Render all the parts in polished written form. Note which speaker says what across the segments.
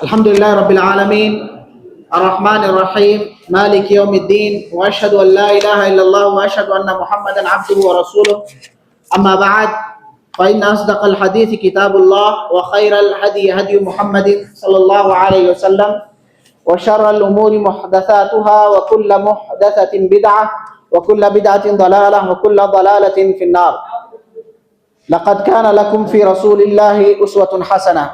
Speaker 1: الحمد لله رب العالمين الرحمن الرحيم مالك يوم الدين وأشهد أن لا إله إلا الله وأشهد أن محمدا عبده ورسوله أما بعد فإن أصدق الحديث كتاب الله وخير الهدي هدي محمد صلى الله عليه وسلم وشر الأمور محدثاتها وكل محدثة بدعة وكل بدعة ضلالة وكل ضلالة في النار لقد كان لكم في رسول الله أسوة حسنة۔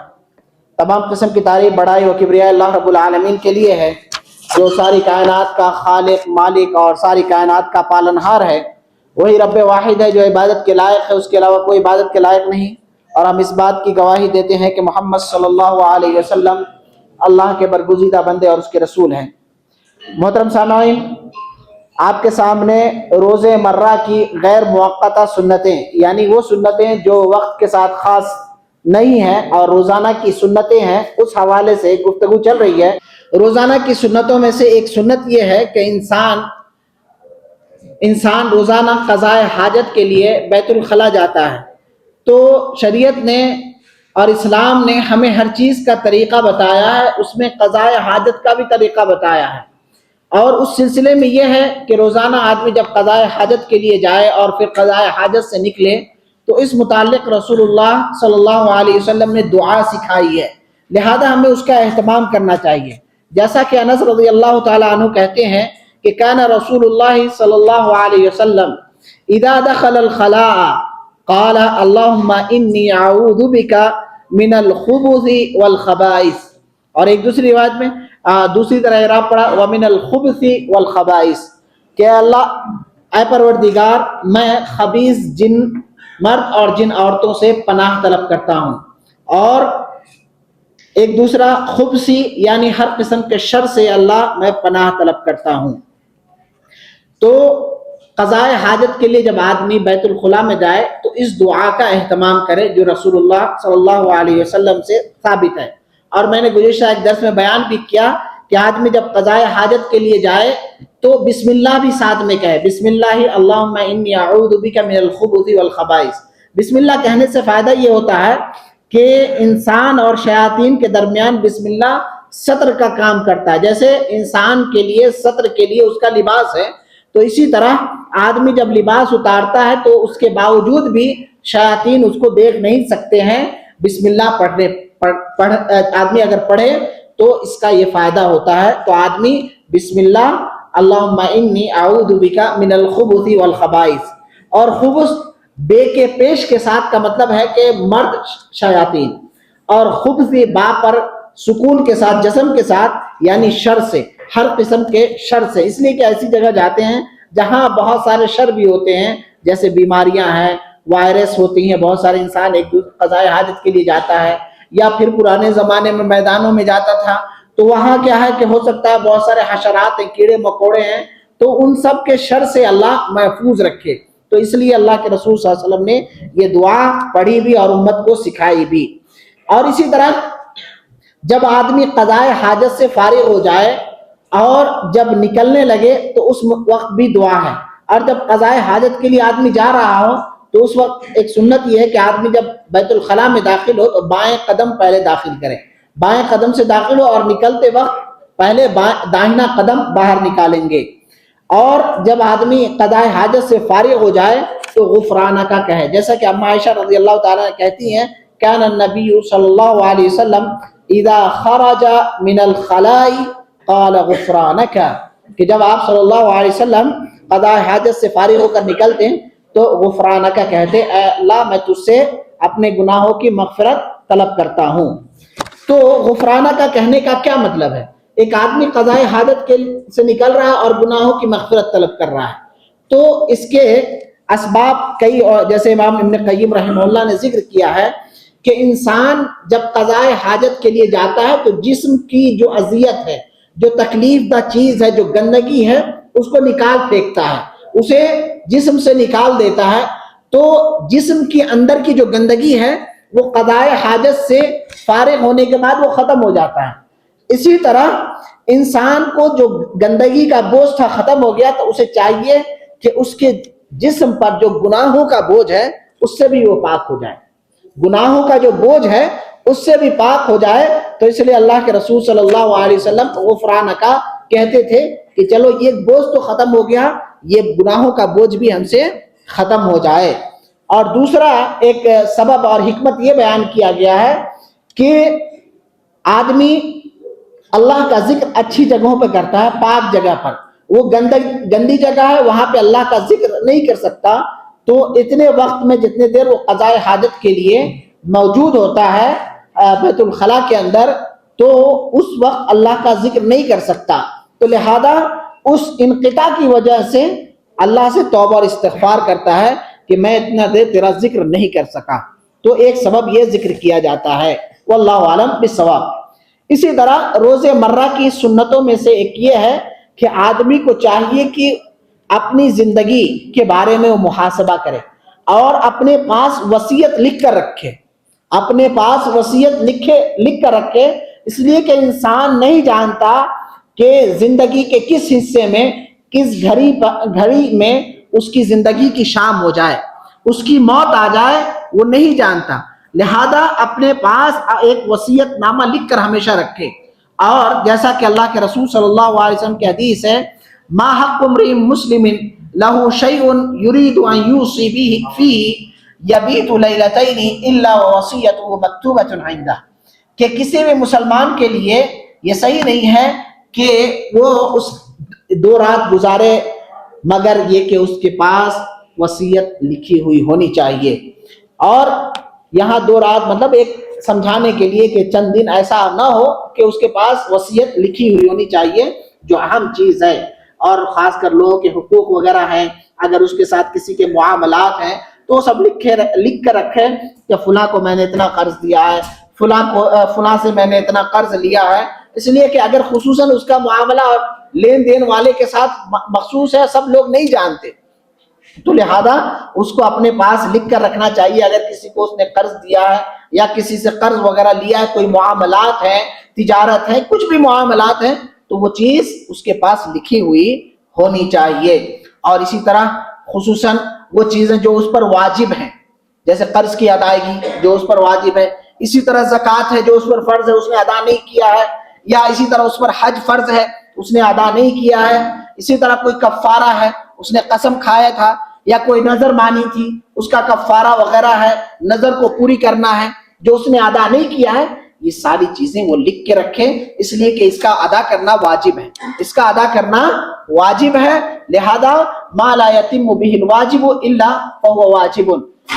Speaker 1: تمام قسم کی تعریف بڑائی و کبریاء اللہ رب العالمین کے لیے ہے جو ساری کائنات کا خالق مالک اور ساری کائنات کا پالنہار ہے۔ وہی رب واحد ہے جو عبادت کے لائق ہے، اس کے علاوہ کوئی عبادت کے لائق نہیں۔ اور ہم اس بات کی گواہی دیتے ہیں کہ محمد صلی اللہ علیہ وسلم اللہ کے برگزیدہ بندے اور اس کے رسول ہیں۔ محترم سامعین، آپ کے سامنے روز مرہ کی غیر موقتہ سنتیں، یعنی وہ سنتیں جو وقت کے ساتھ خاص نہیں ہیں اور روزانہ کی سنتیں ہیں، اس حوالے سے گفتگو چل رہی ہے۔ روزانہ کی سنتوں میں سے ایک سنت یہ ہے کہ انسان روزانہ قضاء حاجت کے لیے بیت الخلاء جاتا ہے۔ تو شریعت نے اور اسلام نے ہمیں ہر چیز کا طریقہ بتایا ہے، اس میں قضاء حاجت کا بھی طریقہ بتایا ہے۔ اور اس سلسلے میں یہ ہے کہ روزانہ آدمی جب قضاء حاجت کے لیے جائے اور پھر قضاء حاجت سے نکلے تو اس متعلق رسول اللہ صلی اللہ علیہ وسلم نے دعا سکھائی ہے، لہذا ہمیں اس کا اہتمام کرنا چاہیے۔ جیسا کہ انس رضی اللہ تعالیٰ عنہ کہتے ہیں کہ کان رسول اللہ صلی اللہ علیہ وسلم اذا دخل الخلاء قال اللہم انی اعوذ بک من الخبث والخبائث، اور ایک دوسری روایت میں دوسری طرح اعراب پڑا ومن الخبث والخبائث، کہ اللہ اے پروردگار میں خبیث جن مرد اور جن عورتوں سے پناہ طلب کرتا ہوں، اور ایک دوسرا خبثی یعنی ہر قسم کے شر سے اللہ میں پناہ طلب کرتا ہوں۔ تو قضاء حاجت کے لیے جب آدمی بیت الخلاء میں جائے تو اس دعا کا اہتمام کرے جو رسول اللہ صلی اللہ علیہ وسلم سے ثابت ہے۔ اور میں نے گزشتہ ایک درس میں بیان بھی کیا کہ آدمی جب قضاء حاجت کے لیے جائے تو بسم اللہ بھی ساتھ میں کہے، بسم اللہ اللہم انی اعوذ بک من الخبث والخبائث۔ بسم اللہ کہنے سے فائدہ یہ ہوتا ہے کہ انسان اور شیاطین کے درمیان بسم اللہ ستر کا کام کرتا ہے، جیسے انسان کے لیے ستر کے لیے اس کا لباس ہے، تو اسی طرح آدمی جب لباس اتارتا ہے تو اس کے باوجود بھی شیاطین اس کو دیکھ نہیں سکتے ہیں۔ بسم اللہ آدمی اگر پڑھے تو اس کا یہ فائدہ ہوتا ہے۔ تو آدمی بسم اللہ اللہم انی اعوذ بک من الخبث والخبائث، اور خبث بے کے پیش کے ساتھ کا مطلب ہے کہ مرد شیاطین، اور خبث با پر سکون کے ساتھ جسم کے ساتھ یعنی شر سے، ہر قسم کے شر سے، اس لیے کہ ایسی جگہ جاتے ہیں جہاں بہت سارے شر بھی ہوتے ہیں، جیسے بیماریاں ہیں، وائرس ہوتی ہیں، بہت سارے انسان ایک قضاء حاجت کے لیے جاتا ہے، یا پھر پرانے زمانے میں میدانوں میں جاتا تھا تو وہاں کیا ہے کہ ہو سکتا ہے بہت سارے حشرات ہیں، کیڑے مکوڑے ہیں، تو ان سب کے شر سے اللہ محفوظ رکھے۔ تو اس لیے اللہ کے رسول صلی اللہ علیہ وسلم نے یہ دعا پڑھی بھی اور امت کو سکھائی بھی۔ اور اسی طرح جب آدمی قضاء حاجت سے فارغ ہو جائے اور جب نکلنے لگے تو اس وقت بھی دعا ہے۔ اور جب قضاء حاجت کے لیے آدمی جا رہا ہو تو اس وقت ایک سنت یہ ہے کہ آدمی جب بیت الخلاء میں داخل ہو تو بائیں قدم پہلے داخل کرے، بائیں قدم سے داخل ہو اور نکلتے وقت پہلے داہنا قدم باہر نکالیں گے۔ اور جب آدمی قضاء حاجت سے فارغ ہو جائے تو غفرانک کہے، جیسا کہ اما عائشہ رضی اللہ تعالیٰ کہتی ہیں کان النبی صلی اللہ علیہ وسلم اذا خرج من الخلاء قال غفرانک، کہ جب آپ صلی اللہ علیہ وسلم قضاء حاجت سے فارغ ہو کر نکلتے ہیں تو غفرانک کہتے، اے اللہ میں تجھ سے اپنے گناہوں کی مغفرت طلب کرتا ہوں۔ تو غفرانک کہنے کا کیا مطلب ہے؟ ایک آدمی قضاء حاجت سے نکل رہا ہے اور گناہوں کی مغفرت طلب کر رہا ہے، تو اس کے اسباب کئی، اور جیسے امام ابن قیم رحمہ اللہ نے ذکر کیا ہے کہ انسان جب قضاء حاجت کے لیے جاتا ہے تو جسم کی جو اذیت ہے، جو تکلیف دہ چیز ہے، جو گندگی ہے، اس کو نکال پھینکتا ہے، اسے جسم سے نکال دیتا ہے، تو جسم کے اندر کی جو گندگی ہے وہ قضاء حاجت سے فارغ ہونے کے بعد وہ ختم ہو جاتا ہے۔ اسی طرح انسان کو جو گندگی کا بوجھ تھا ختم ہو گیا تو اسے چاہیے کہ اس کے جسم پر جو گناہوں کا بوجھ ہے اس سے بھی وہ پاک ہو جائے، گناہوں کا جو بوجھ ہے اس سے بھی پاک ہو جائے، تو اس لیے اللہ کے رسول صلی اللہ علیہ وسلم غفرانکا کہتے تھے کہ چلو یہ بوجھ تو ختم ہو گیا، یہ گناہوں کا بوجھ بھی ہم سے ختم ہو جائے۔ اور دوسرا ایک سبب اور حکمت یہ بیان کیا گیا ہے کہ آدمی اللہ کا ذکر اچھی جگہوں پہ کرتا ہے، پاک جگہ پر۔ وہ گندی جگہ ہے، وہاں پہ اللہ کا ذکر نہیں کر سکتا، تو اتنے وقت میں جتنے دیر وہ قضاء حاجت کے لیے موجود ہوتا ہے بیت الخلاء کے اندر، تو اس وقت اللہ کا ذکر نہیں کر سکتا، تو لہذا اس انقطاع کی وجہ سے اللہ سے توبہ اور استغفار کرتا ہے کہ میں اتنا دیر تیرا ذکر نہیں کر سکا، تو ایک سبب یہ ذکر کیا جاتا ہے۔ واللہ عالم بالصواب۔ اسی طرح روز مرہ کی سنتوں میں سے ایک یہ ہے کہ آدمی کو چاہیے کہ اپنی زندگی کے بارے میں وہ محاسبہ کرے اور اپنے پاس وصیت لکھ کر رکھے، اپنے پاس وصیت لکھ کر رکھے، اس لیے کہ انسان نہیں جانتا کہ زندگی کے کس حصے میں، کس گھڑی میں اس کی زندگی کی شام ہو جائے، اس کی موت آ جائے، وہ نہیں جانتا، لہذا اپنے پاس ایک وصیت نامہ لکھ کر ہمیشہ رکھے۔ اور جیسا کہ اللہ کے رسول صلی اللہ علیہ وسلم کی حدیث ہے، ما حق امرئ مسلم له شیء یرید ان یوصی به فیہ یبیت لیلتین الا ووصیته مکتوبۃ عنده، کہ کسی بھی مسلمان کے لیے یہ صحیح نہیں ہے کہ وہ اس 2 رات گزارے مگر یہ کہ اس کے پاس وصیت لکھی ہوئی ہونی چاہیے۔ اور یہاں 2 رات مطلب ایک سمجھانے کے لیے کہ چند دن ایسا نہ ہو کہ اس کے پاس وصیت لکھی ہوئی ہونی چاہیے، جو اہم چیز ہے۔ اور خاص کر لوگوں کے حقوق وغیرہ ہیں، اگر اس کے ساتھ کسی کے معاملات ہیں تو سب لکھ کر رکھے کہ فلاں کو میں نے اتنا قرض دیا ہے، فلاں سے میں نے اتنا قرض لیا ہے، اس لیے کہ اگر خصوصاً اس کا معاملہ لین دین والے کے ساتھ مخصوص ہے، سب لوگ نہیں جانتے، تو لہذا اس کو اپنے پاس لکھ کر رکھنا چاہیے۔ اگر کسی کو اس نے قرض دیا ہے یا کسی سے قرض وغیرہ لیا ہے، کوئی معاملات ہیں، تجارت ہے، کچھ بھی معاملات ہیں، تو وہ چیز اس کے پاس لکھی ہوئی ہونی چاہیے۔ اور اسی طرح خصوصاً وہ چیزیں جو اس پر واجب ہیں، جیسے قرض کی ادائیگی جو اس پر واجب ہے، اسی طرح زکوٰۃ ہے جو اس پر فرض ہے اس نے ادا نہیں کیا ہے، یا اسی طرح اس پر حج فرض ہے اس نے ادا نہیں کیا ہے، اسی طرح کوئی کفارہ ہے، اس نے قسم کھایا تھا یا کوئی نظر مانی تھی، اس کا کفارہ وغیرہ ہے، نظر کو پوری کرنا ہے جو اس نے ادا نہیں کیا ہے، یہ ساری چیزیں وہ لکھ کے رکھے، اس لیے کہ اس کا ادا کرنا واجب ہے، اس کا ادا کرنا واجب ہے، لہذا ما لا یتم بہ الواجب الا فهو واجب،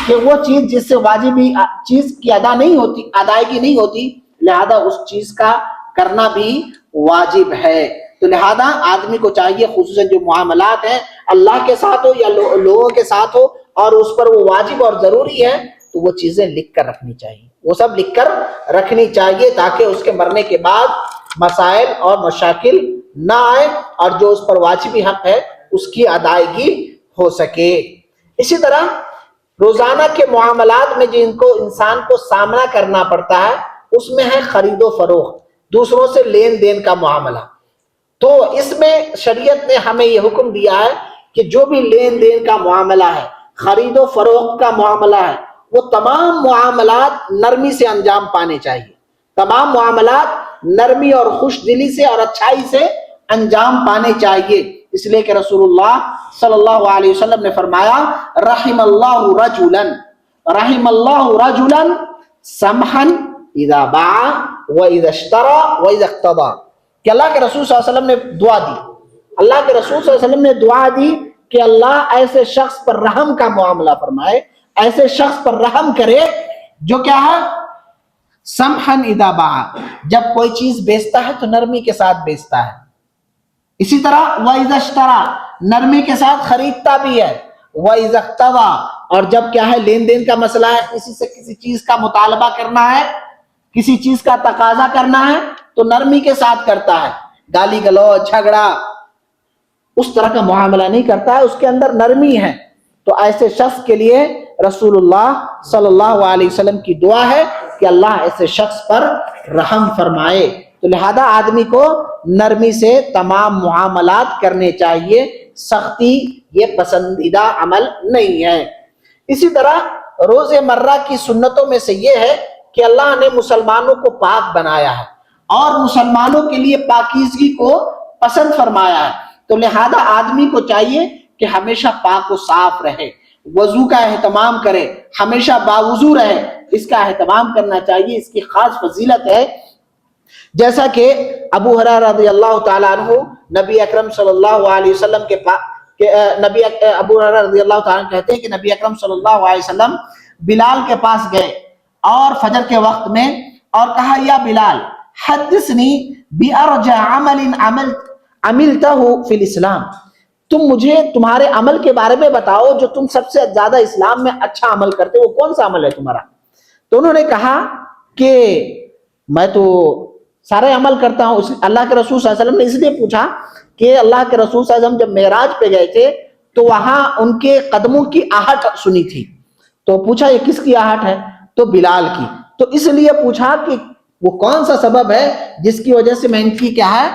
Speaker 1: کہ وہ چیز جس سے واجبی چیز کی ادائیگی نہیں ہوتی، لہذا اس چیز کا کرنا بھی واجب ہے۔ تو لہذا آدمی کو چاہیے خصوصاً جو معاملات ہیں اللہ کے ساتھ ہو یا لوگوں کے ساتھ ہو اور اس پر وہ واجب اور ضروری ہے، تو وہ چیزیں لکھ کر رکھنی چاہیے، وہ سب لکھ کر رکھنی چاہیے تاکہ اس کے مرنے کے بعد مسائل اور مشاکل نہ آئے اور جو اس پر واجبی حق ہے اس کی ادائیگی ہو سکے۔ اسی طرح روزانہ کے معاملات میں جن کو انسان کو سامنا کرنا پڑتا ہے اس میں ہے خرید و فروخت، دوسروں سے لین دین کا معاملہ، تو اس میں شریعت نے ہمیں یہ حکم دیا ہے کہ جو بھی لین دین کا معاملہ ہے، خرید و فروخت کا معاملہ ہے، وہ تمام معاملات نرمی سے انجام پانے چاہیے، تمام معاملات نرمی اور خوش دلی سے اور اچھائی سے انجام پانے چاہیے، اس لیے کہ رسول اللہ صلی اللہ علیہ وسلم نے فرمایا رحم اللہ رجلا سمحا اذا باع واذا اشترى واذا اقتضى، کہ اللہ کے رسول صلی اللہ علیہ وسلم نے دعا دی، اللہ کے رسول صلی اللہ علیہ وسلم نے دعا دی کہ اللہ ایسے شخص پر رحم کا معاملہ فرمائے، ایسے شخص پر رحم کرے جو کیا ہے سمحا اذا باع، جب کوئی چیز بیچتا ہے تو نرمی کے ساتھ بیچتا ہے، اسی طرح واذا اشترى نرمی کے ساتھ خریدتا بھی ہے، واذا اقتضى اور جب کیا ہے لین دین کا مسئلہ ہے، کسی سے کسی چیز کا مطالبہ کرنا ہے، کسی چیز کا تقاضا کرنا ہے تو نرمی کے ساتھ کرتا ہے، گالی گلوچ جھگڑا اس طرح کا معاملہ نہیں کرتا ہے، اس کے اندر نرمی ہے، تو ایسے شخص کے لیے رسول اللہ صلی اللہ علیہ وسلم کی دعا ہے کہ اللہ ایسے شخص پر رحم فرمائے۔ تو لہذا آدمی کو نرمی سے تمام معاملات کرنے چاہیے، سختی یہ پسندیدہ عمل نہیں ہے۔ اسی طرح روز مرہ کی سنتوں میں سے یہ ہے کہ اللہ نے مسلمانوں کو پاک بنایا ہے، اور مسلمانوں کے لیے پاکیزگی کو پسند فرمایا ہے۔ تو لہذا آدمی کو چاہیے کہ ہمیشہ پاک و صاف رہے، وضو کا اہتمام کرے، ہمیشہ باوضو رہے، اس کا اہتمام کرنا چاہیے، اس کی خاص فضیلت ہے۔ جیسا کہ ابو ہریرہ رضی اللہ تعالیٰ عنہ نبی اکرم صلی اللہ علیہ وسلم کے ابو ہریرہ رضی اللہ تعالیٰ عنہ کہتے ہیں کہ نبی اکرم صلی اللہ علیہ وسلم بلال کے پاس گئے اور فجر کے وقت میں، اور کہا یا بلال حدثنی بأرجع عمل عملتہ فی الاسلام، تم مجھے تمہارے عمل کے بارے میں بتاؤ جو تم سب سے زیادہ اسلام میں اچھا عمل کرتے ہو، وہ کون سا عمل ہے تمہارا؟ تو انہوں نے کہا کہ میں تو سارے عمل کرتا ہوں۔ اللہ کے رسول صلی اللہ علیہ وسلم نے اس لیے پوچھا کہ اللہ کے رسول صلی اللہ علیہ وسلم جب معراج پہ گئے تھے تو وہاں ان کے قدموں کی آہٹ سنی تھی، تو پوچھا یہ کس کی آہٹ ہے؟ تو بلال کی۔ تو اس لیے پوچھا کہ وہ کون سا سبب ہے جس کی وجہ سے میں ان کی کیا ہے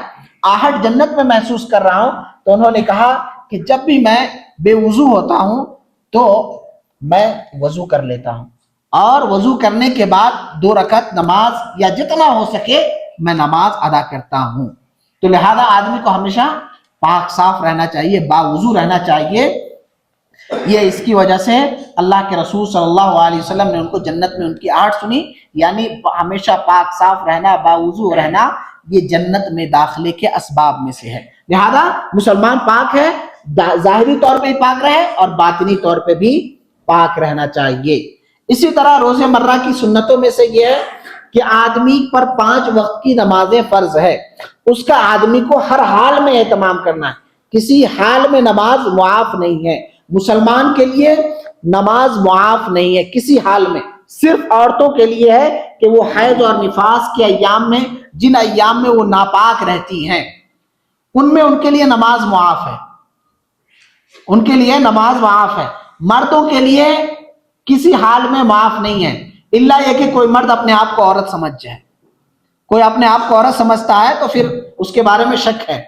Speaker 1: آہٹ جنت میں محسوس کر رہا ہوں؟ تو انہوں نے کہا کہ جب بھی میں بے وضو ہوتا ہوں تو میں وضو کر لیتا ہوں، اور وضو کرنے کے بعد 2 رکعت نماز یا جتنا ہو سکے میں نماز ادا کرتا ہوں۔ تو لہذا آدمی کو ہمیشہ پاک صاف رہنا چاہیے، باوضو رہنا چاہیے۔ یہ اس کی وجہ سے اللہ کے رسول صلی اللہ علیہ وسلم نے ان کو جنت میں ان کی آہٹ سنی، یعنی ہمیشہ پاک صاف رہنا، باوضو رہنا، یہ جنت میں داخلے کے اسباب میں سے ہے۔ لہذا مسلمان پاک ہے، ظاہری طور پہ پاک رہے اور باطنی طور پہ بھی پاک رہنا چاہیے۔ اسی طرح روز مرہ کی سنتوں میں سے یہ ہے کہ آدمی پر 5 وقت کی نمازیں فرض ہے، اس کا آدمی کو ہر حال میں اہتمام کرنا ہے، کسی حال میں نماز معاف نہیں ہے۔ مسلمان کے لیے نماز معاف نہیں ہے کسی حال میں، صرف عورتوں کے لیے ہے کہ وہ حیض اور نفاس کے ایام میں، جن ایام میں وہ ناپاک رہتی ہیں، ان میں ان کے لیے نماز معاف ہے، ان کے لیے نماز معاف ہے۔ مردوں کے لیے کسی حال میں معاف نہیں ہے، الا یہ کہ کوئی مرد اپنے آپ کو عورت سمجھ جائے، کوئی اپنے آپ کو عورت سمجھتا ہے تو پھر اس کے بارے میں شک ہے۔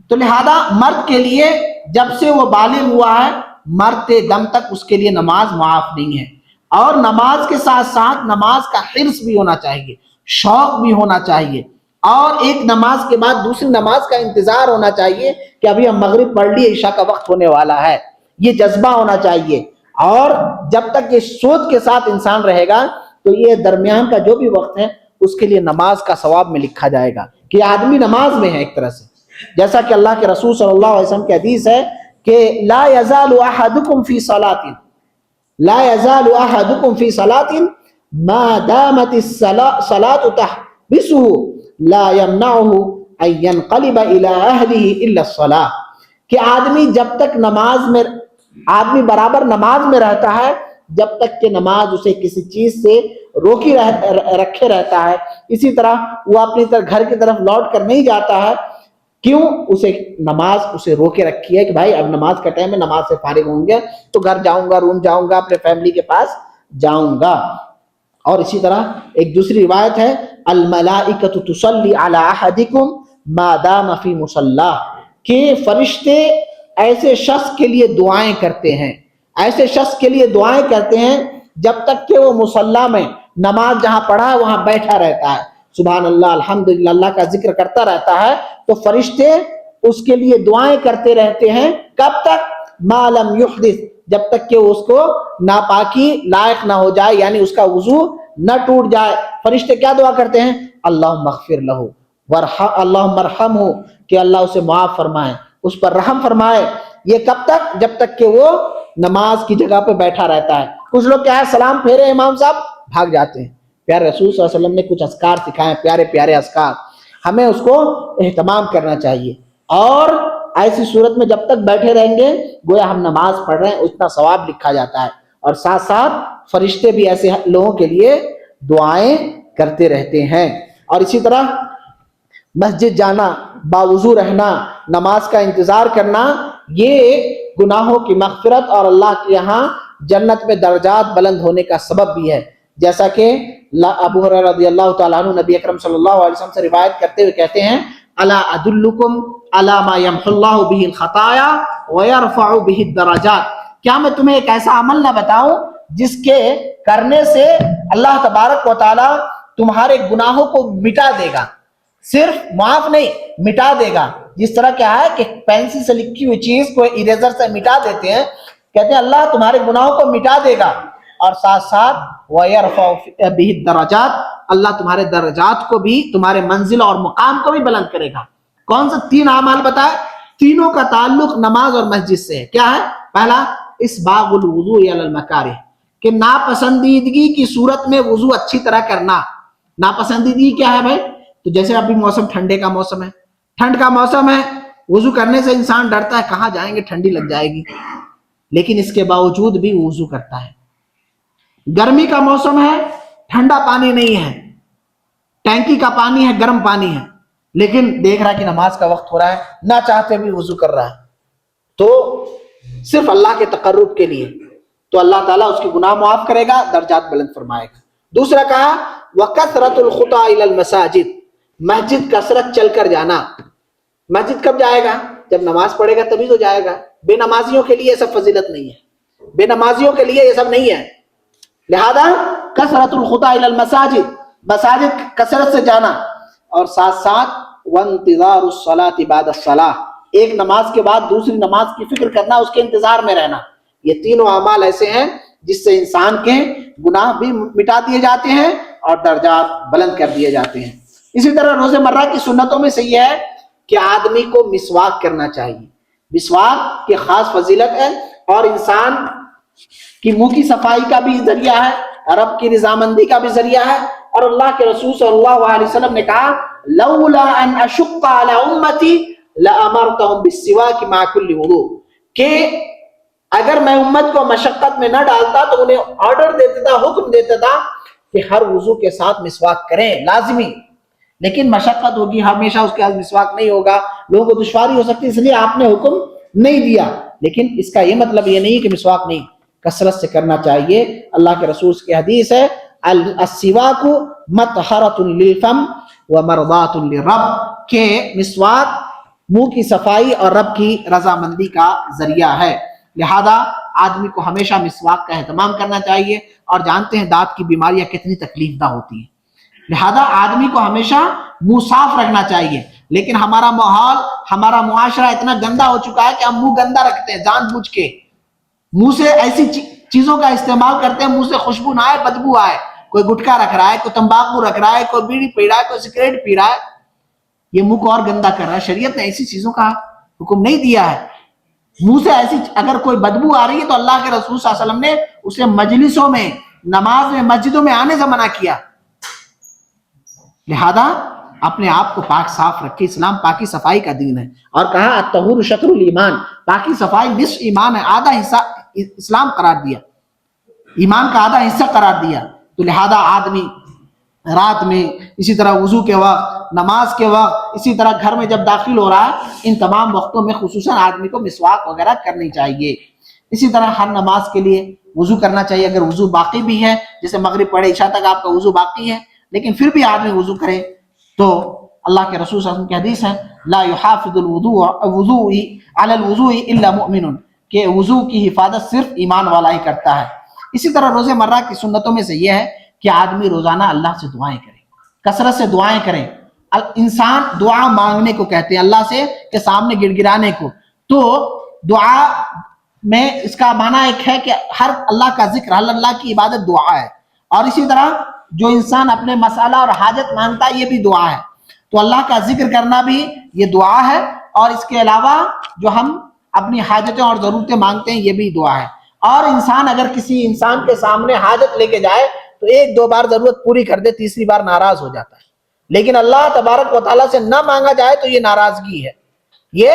Speaker 1: تو لہذا مرد کے لیے جب سے وہ بالغ ہوا ہے مرتے دم تک اس کے لیے نماز معاف نہیں ہے۔ اور نماز کے ساتھ ساتھ نماز کا حرص بھی ہونا چاہیے، شوق بھی ہونا چاہیے، اور ایک نماز کے بعد دوسری نماز کا انتظار ہونا چاہیے کہ ابھی ہم مغرب پڑھ لیے، عشاء کا وقت ہونے والا ہے، یہ جذبہ ہونا چاہیے۔ اور جب تک یہ سوچ کے ساتھ انسان رہے گا تو یہ درمیان کا جو بھی وقت ہے اس کے لیے نماز کا ثواب میں لکھا جائے گا کہ آدمی نماز میں ہے ایک طرح سے۔ جیسا کہ اللہ کے رسول صلی اللہ علیہ وسلم کی حدیث ہے کہ لا يزال احدكم في صلاة، لا يزال احدكم في صلاة ما دامت الصلاة تحبسه لا يمنعه ان ينقلب الى اهله الا الصلاة، کہ آدمی جب تک نماز میں، آدمی برابر نماز میں رہتا ہے جب تک کہ نماز اسے کسی چیز سے روکی رکھے رہتا ہے۔ اسی طرح وہ اپنی گھر کی طرف لوٹ کر نہیں جاتا ہے، کیوں؟ اسے نماز اسے روکے رکھی ہے کہ بھائی اب نماز کا ٹائم ہے، نماز سے فارغ ہوں گے تو گھر جاؤں گا، روم جاؤں گا، اپنے فیملی کے پاس جاؤں گا۔ اور اسی طرح ایک دوسری روایت ہے الملائکۃ تصلی علی احدکم ما دام فی مصلاہ، کہ فرشتے ایسے شخص کے لیے دعائیں کرتے ہیں، ایسے شخص کے لیے دعائیں کرتے ہیں جب تک کہ وہ مصلی میں، نماز جہاں پڑھا ہے وہاں بیٹھا رہتا ہے، سبحان اللہ الحمدللہ اللہ کا ذکر کرتا رہتا ہے، تو فرشتے اس کے لیے دعائیں کرتے رہتے ہیں۔ کب تک؟ ما لم یحدث، جب تک کہ اس کو ناپاکی لائق نہ ہو جائے، یعنی اس کا وضو نہ ٹوٹ جائے۔ فرشتے کیا دعا کرتے ہیں؟ اللہم اغفر لہ اللہم ارحمہ، کہ اللہ اسے معاف فرمائے، اس پر رحم فرمائے۔ یہ کب تک؟ جب تک کہ وہ نماز کی جگہ پہ بیٹھا رہتا ہے۔ کچھ لوگ کیا ہے سلام پھیرے امام صاحب بھاگ جاتے ہیں۔ پیارے رسول صلی اللہ علیہ وسلم نے کچھ اذکار سکھائے، پیارے پیارے اذکار، ہمیں اس کو اہتمام کرنا چاہیے۔ اور ایسی صورت میں جب تک بیٹھے رہیں گے گویا ہم نماز پڑھ رہے ہیں، اتنا ثواب لکھا جاتا ہے، اور ساتھ ساتھ فرشتے بھی ایسے لوگوں کے لیے دعائیں کرتے رہتے ہیں۔ اور اسی طرح مسجد جانا، باوضو رہنا، نماز کا انتظار کرنا، یہ گناہوں کی مغفرت اور اللہ کے یہاں جنت میں درجات بلند ہونے کا سبب بھی ہے۔ جیسا کہ ابو ہریرہ رضی اللہ تعالیٰ عنہ نبی اکرم صلی اللہ علیہ وسلم سے روایت کرتے ہوئے کہتے ہیں الا ادلکم علی ما یمحو اللہ بہ الخطایا ویرفع بہ الدرجات، کیا میں تمہیں ایک ایسا عمل نہ بتاؤں جس کے کرنے سے اللہ تبارک و تعالی تمہارے گناہوں کو مٹا دے گا، صرف معاف نہیں مٹا دے گا. جس طرح کیا ہے کہ پینسل سے لکھی ہوئی چیز کو اریزر سے مٹا دیتے ہیں, کہتے ہیں اللہ تمہارے گناہوں کو مٹا دے گا, اور ساتھ ساتھ وَيَرْفَعُ بِهِ الدَّرَجَاتِ, اللہ تمہارے درجات کو بھی, تمہارے منزل اور مقام کو بھی بلند کرے گا. کون سے 3 اعمال بتائے؟ تینوں کا تعلق نماز اور مسجد سے ہے. کیا ہے؟ پہلا اسباغ الوضوء علی المکارہ, کہ ناپسندیدگی کی صورت میں وضو اچھی طرح کرنا. ناپسندیدگی کیا ہے بھائی؟ تو جیسے ابھی موسم ٹھنڈے کا موسم ہے, ٹھنڈ کا موسم ہے, وضو کرنے سے انسان ڈرتا ہے کہاں جائیں گے ٹھنڈی لگ جائے گی, لیکن اس کے باوجود بھی وضو کرتا ہے. گرمی کا موسم ہے, ٹھنڈا پانی نہیں ہے, ٹینکی کا پانی ہے, گرم پانی ہے, لیکن دیکھ رہا ہے کہ نماز کا وقت ہو رہا ہے, نہ چاہتے بھی وضو کر رہا ہے, تو صرف اللہ کے تقرب کے لیے, تو اللہ تعالیٰ اس کے گناہ معاف کرے گا, درجات بلند فرمائے گا. دوسرا کہا وَكَثْرَةُ الْخُطَىٰ إِلَى الْمَسَاجِدِ, مسجد کثرت چل کر جانا. مسجد کب جائے گا؟ جب نماز پڑھے گا تبھی تو جائے گا. بے نمازیوں کے لیے یہ سب فضیلت نہیں ہے, بے نمازیوں کے لیے یہ سب نہیں ہے. لہذا کثرت الخطیٰ الی المساجد, مساجد کثرت سے جانا, اور ساتھ ساتھ وانتظار الصلاۃ بعد الصلاۃ, ایک نماز کے بعد دوسری نماز کی فکر کرنا, اس کے انتظار میں رہنا. یہ تینوں اعمال ایسے ہیں جس سے انسان کے گناہ بھی مٹا دیے جاتے ہیں اور درجات بلند کر دیے جاتے ہیں. اسی طرح روز مرہ کی سنتوں میں سے یہ ہے کہ آدمی کو مسواک کرنا چاہیے. مسواک کی خاص فضیلت ہے, اور انسان کی منہ کی صفائی کا بھی ذریعہ ہے, رب کی رضامندی کا بھی ذریعہ ہے. اور اللہ کے رسول صلی اللہ علیہ وسلم نے کہا لولا ان اشق علی امتی لامرتهم بالسواک مع كل وضوء, کہ اگر میں امت کو مشقت میں نہ ڈالتا تو انہیں آرڈر دیتا تھا, حکم دیتا تھا کہ ہر وضو کے ساتھ مسواک کریں لازمی. لیکن مشقت ہوگی, ہمیشہ اس کے ساتھ مسواک نہیں ہوگا, لوگوں کو دشواری ہو سکتی, اس لیے آپ نے حکم نہیں دیا. لیکن اس کا یہ مطلب یہ نہیں کہ مسواک نہیں, کثرت سے کرنا چاہیے. اللہ کے رسول کی حدیث ہے السواک مطہرۃ للفم ومرضات للرب, کہ مسواک منہ کی صفائی اور رب کی رضامندی کا ذریعہ ہے. لہذا آدمی کو ہمیشہ مسواک کا اہتمام کرنا چاہیے, اور جانتے ہیں دانت کی بیماریاں کتنی تکلیف دہ ہوتی ہیں. لہذا آدمی کو ہمیشہ منہ صاف رکھنا چاہیے. لیکن ہمارا ماحول, ہمارا معاشرہ اتنا گندا ہو چکا ہے کہ ہم منہ گندا رکھتے ہیں جان بوجھ کے, منہ سے ایسی چیزوں کا استعمال کرتے ہیں منہ سے خوشبو نہ آئے, بدبو آئے. کوئی گٹکا رکھ رہا ہے, کوئی تمباکو رکھ رہا ہے, کوئی بیڑی پی رہا ہے, کوئی سگریٹ پی رہا ہے, یہ منہ کو اور گندا کر رہا ہے. شریعت نے ایسی چیزوں کا حکم نہیں دیا ہے. منہ سے ایسی اگر کوئی بدبو آ رہی ہے تو اللہ کے رسول صلی اللہ علیہ وسلم نے اسے مجلسوں میں, نماز میں, مسجدوں میں آنے سے منع کیا. لہذا اپنے آپ کو پاک صاف رکھے. اسلام پاکی صفائی کا دین ہے, اور کہا الطہور شطر الایمان, پاکی صفائی نصف ایمان ہے, آدھا حصہ اسلام قرار دیا, ایمان کا آدھا حصہ قرار دیا. تو لہذا آدمی رات میں, اسی طرح وضو کے وقت, نماز کے وقت, اسی طرح گھر میں جب داخل ہو رہا ہے, ان تمام وقتوں میں خصوصاً آدمی کو مسواک وغیرہ کرنی چاہیے. اسی طرح ہر نماز کے لیے وضو کرنا چاہیے. اگر وضو باقی بھی ہے, جیسے مغرب پڑھے عشاء تک آپ کا وضو باقی ہے, لیکن پھر بھی آدمی وضو کرے, تو اللہ کے رسول صلی اللہ علیہ وسلم کی حدیث ہے لا يحافظ الوضوء علی الوضوء الا مؤمن, کہ وضو کی حفاظت صرف ایمان والا ہی کرتا ہے. اسی طرح روز مرہ کی سنتوں میں سے یہ ہے کہ آدمی روزانہ اللہ سے دعائیں کرے, کثرت سے دعائیں کریں. انسان دعا مانگنے کو کہتے ہیں, اللہ سے کے سامنے گڑ گڑانے کو. تو دعا میں اس کا معنی ایک ہے کہ ہر اللہ کا ذکر, اللہ کی عبادت دعا ہے. اور اسی طرح جو انسان اپنے مسئلہ اور حاجت مانگتا ہے یہ بھی دعا ہے. تو اللہ کا ذکر کرنا بھی یہ دعا ہے, اور اس کے علاوہ جو ہم اپنی حاجتیں اور ضرورتیں مانگتے ہیں یہ بھی دعا ہے. اور انسان اگر کسی انسان کے سامنے حاجت لے کے جائے تو 1-2 بار ضرورت پوری کر دے, تیسری بار ناراض ہو جاتا ہے. لیکن اللہ تبارک و تعالیٰ سے نہ مانگا جائے تو یہ ناراضگی ہے, یہ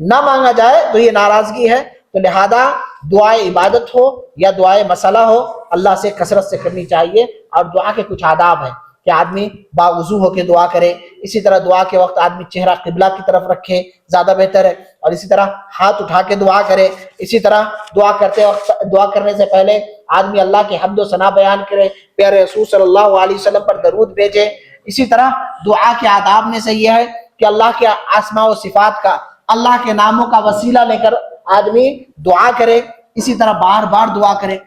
Speaker 1: نہ مانگا جائے تو یہ ناراضگی ہے. تو لہذا دعائے عبادت ہو یا دعائے مسئلہ ہو, اللہ سے کثرت سے کرنی چاہیے. اور دعا کے کچھ آداب ہیں کہ آدمی باوضو ہو کے دعا کرے. اسی طرح دعا کے وقت آدمی چہرہ قبلہ کی طرف رکھے, زیادہ بہتر ہے. اور اسی طرح ہاتھ اٹھا کے دعا کرے. اسی طرح دعا کرتے وقت, دعا کرنے سے پہلے آدمی اللہ کی حمد و ثنا بیان کرے, پیارے رسول صلی اللہ علیہ وسلم پر درود بھیجے. اسی طرح دعا کے آداب میں سے یہ ہے کہ اللہ کے اسماء و صفات کا, اللہ کے ناموں کا وسیلہ لے کر آدمی دعا کرے. اسی طرح بار بار دعا کرے,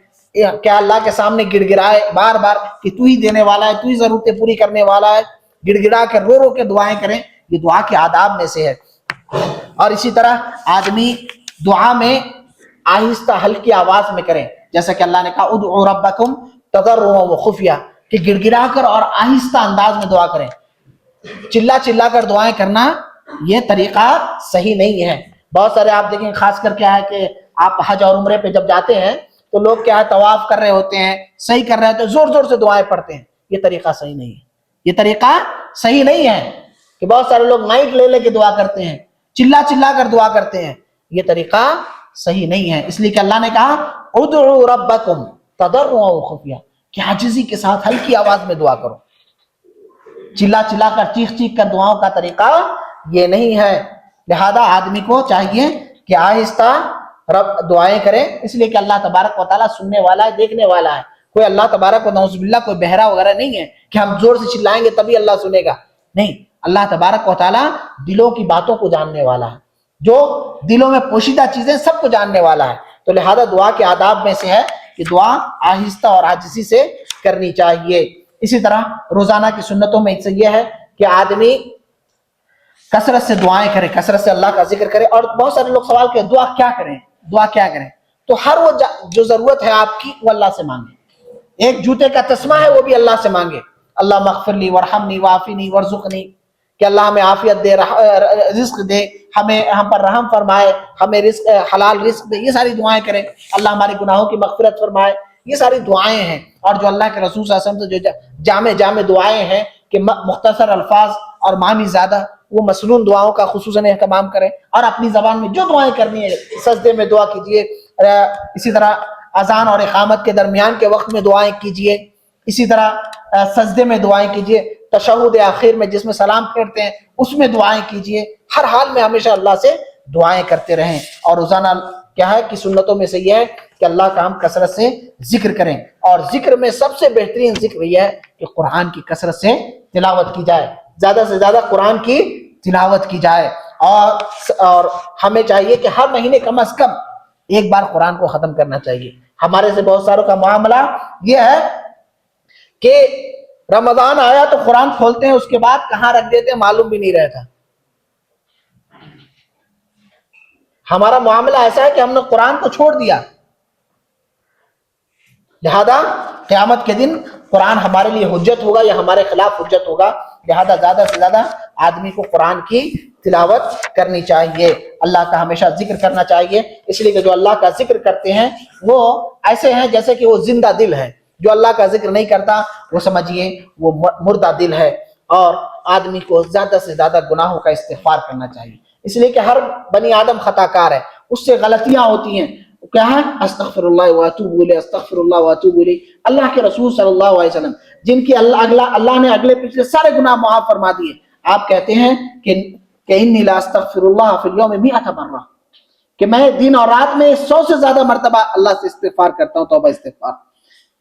Speaker 1: کیا اللہ کے سامنے گڑ گڑائے بار بار کہ تو ہی دینے والا ہے, تو ہی ضرورتیں پوری کرنے والا ہے. گڑ گڑا کر رو رو کے دعائیں کریں، یہ دعا کے آداب میں سے ہے۔ اور اسی طرح آدمی دعا میں آہستہ ہلکی آواز میں کریں، جیسا کہ اللہ نے کہا ادعوا ربکم تضرعا وخفیہ، کہ گڑ گڑا کر اور آہستہ انداز میں دعا کریں۔ چلا چلا کر دعائیں کرنا یہ طریقہ صحیح نہیں ہے۔ بہت سارے آپ دیکھیں، خاص کر کیا ہے کہ آپ حج اور عمرے پہ جب جاتے ہیں تو لوگ کیا ہے طواف کر رہے ہوتے ہیں، صحیح کر رہے ہوتے ہیں، زور زور سے دعائیں پڑھتے ہیں، یہ طریقہ صحیح نہیں ہے۔ یہ طریقہ صحیح نہیں ہے کہ بہت سارے لوگ مائک لے لے کے دعا کرتے ہیں، چلا چلا کر دعا کرتے ہیں، یہ طریقہ صحیح نہیں ہے۔ اس لیے کہ اللہ نے کہا ادعوا ربکم تضرعا وخفیہ، کہ عاجزی کے ساتھ ہلکی آواز میں دعا کرو۔ چلا چلا کر چیخ چیخ کر دعاؤں کا طریقہ یہ نہیں ہے۔ لہذا آدمی کو چاہیے کہ آہستہ رب دعائیں کریں، اس لیے کہ اللہ تبارک و تعالیٰ سننے والا ہے، دیکھنے والا ہے۔ کوئی اللہ تبارک و نعوذ باللہ کوئی بہرا وغیرہ نہیں ہے کہ ہم زور سے چلائیں گے تبھی اللہ سنے گا، نہیں۔ اللہ تبارک و تعالیٰ دلوں کی باتوں کو جاننے والا ہے، جو دلوں میں پوشیدہ چیزیں سب کو جاننے والا ہے۔ تو لہذا دعا کے آداب میں سے ہے کہ دعا آہستہ اور عاجزی سے کرنی چاہیے۔ اسی طرح روزانہ کی سنتوں میں سے یہ ہے کہ آدمی کثرت سے دعائیں کرے، کثرت سے اللہ کا ذکر کرے۔ اور بہت سارے لوگ سوال کریں دعا کیا کریں، دعا کیا کریں؟ تو ہر وہ جو ضرورت ہے آپ کی وہ اللہ سے مانگے۔ ایک جوتے کا تسمہ ہے وہ بھی اللہ سے مانگے، اللہ مغفر لی ورحمنی وعافنی وارزقنی، کہ اللہ ہمیں عافیت دے، رزق دے، ہم پر رحم فرمائے، ہمیں رزق حلال رزق دے، یہ ساری دعائیں کریں۔ اللہ ہمارے گناہوں کی مغفرت فرمائے، یہ ساری دعائیں ہیں۔ اور جو اللہ کے رسول صلی اللہ علیہ وسلم سے جو جامع دعائیں ہیں کہ مختصر الفاظ اور معنی زیادہ، وہ مسنون دعاؤں کا خصوصاً اہتمام کریں، اور اپنی زبان میں جو دعائیں کرنی ہے سجدے میں دعا کیجیے، اسی طرح اذان اور اقامت کے درمیان کے وقت میں دعائیں کیجیے، اسی طرح سجدے میں دعائیں کیجیے، تشہد آخر میں جس میں سلام پھیرتے ہیں اس میں دعائیں کیجیے۔ ہر حال میں ہمیشہ اللہ سے دعائیں کرتے رہیں۔ اور روزانہ کیا ہے کہ سنتوں میں سے یہ ہے کہ اللہ کا ہم کثرت سے ذکر کریں، اور ذکر میں سب سے بہترین ذکر یہ ہے کہ قرآن کی کثرت سے تلاوت کی جائے، زیادہ سے زیادہ قرآن کی تلاوت کی جائے۔ اور ہمیں چاہیے کہ ہر مہینے کم از کم ایک بار قرآن کو ختم کرنا چاہیے۔ ہمارے سے بہت ساروں کا معاملہ یہ ہے کہ رمضان آیا تو قرآن کھولتے ہیں، اس کے بعد کہاں رکھ دیتے ہیں معلوم بھی نہیں رہتا۔ ہمارا معاملہ ایسا ہے کہ ہم نے قرآن کو چھوڑ دیا، لہذا قیامت کے دن قرآن ہمارے لیے حجت ہوگا یا ہمارے خلاف حجت ہوگا۔ لہذا زیادہ سے زیادہ آدمی کو قرآن کی تلاوت کرنی چاہیے، اللہ کا ہمیشہ ذکر کرنا چاہیے۔ اس لیے کہ جو اللہ کا ذکر کرتے ہیں وہ ایسے ہیں جیسے کہ وہ زندہ دل ہے، جو اللہ کا ذکر نہیں کرتا وہ سمجھیے وہ مردہ دل ہے۔ اور آدمی کو زیادہ سے زیادہ گناہوں کا استغفار کرنا چاہیے، اس لیے کہ ہر بنی آدم خطا کار ہے، اس سے غلطیاں ہوتی ہیں۔ کیا ہے؟ استغفر اللہ واتوب الیہ، استغفر اللہ واتوب الیہ۔ اللہ کے رسول صلی اللہ علیہ وسلم جن کی اللہ نے اگلے پچھلے سارے گناہ معاف فرما دیے، آپ کہتے ہیں کہ انی لا استغفر اللہ فی اليوم 100 مرہ، کہ میں دن اور رات میں 100 سے زیادہ مرتبہ اللہ سے استغفار کرتا ہوں، توبہ استغفار۔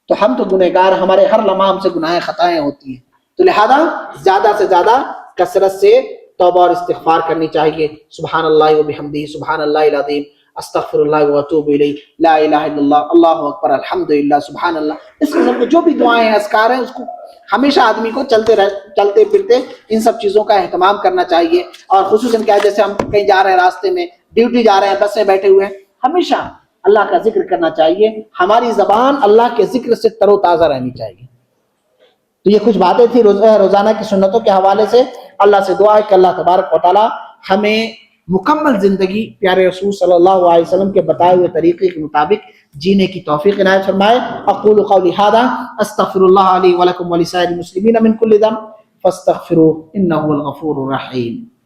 Speaker 1: تو ہم تو گنہگار، ہمارے ہر لمحہ ہم سے گناہیں خطائیں ہوتی ہیں، تو لہذا زیادہ سے زیادہ کثرت سے توبہ اور استغفار کرنی چاہیے۔ سبحان اللہ وبحمدہ، سبحان اللہ العظیم، استغفر اللہ واتوب الیہ، لا الہ الا اللہ، اللہ اکبر، الحمدللہ، سبحان اللہ۔ اس قسم کے جو بھی دعائیں ہیں، اذکار ہیں، اس کو ہمیشہ آدمی کو چلتے پھرتے ان سب چیزوں کا اہتمام کرنا چاہیے۔ اور خصوصاً کیا جیسے ہم کہیں جا رہے ہیں، راستے میں ڈیوٹی جا رہے ہیں، بس میں بیٹھے ہوئے ہیں، ہمیشہ اللہ کا ذکر کرنا چاہیے۔ ہماری زبان اللہ کے ذکر سے تر و تازہ رہنی چاہیے۔ تو یہ کچھ باتیں تھی روزانہ کی سنتوں کے حوالے سے۔ اللہ سے دعا ہے کہ اللہ تبارک و تعالی ہمیں مکمل زندگی پیارے رسول صلی اللہ علیہ وسلم کے بتائے ہوئے طریقے کے مطابق جینے کی توفیق عنایت فرمائے۔ اقول قولی ھذا استغفر اللہ لی ولکم ولسائر المسلمین من کل ذنب فاستغفروہ انہ هو الغفور الرحیم۔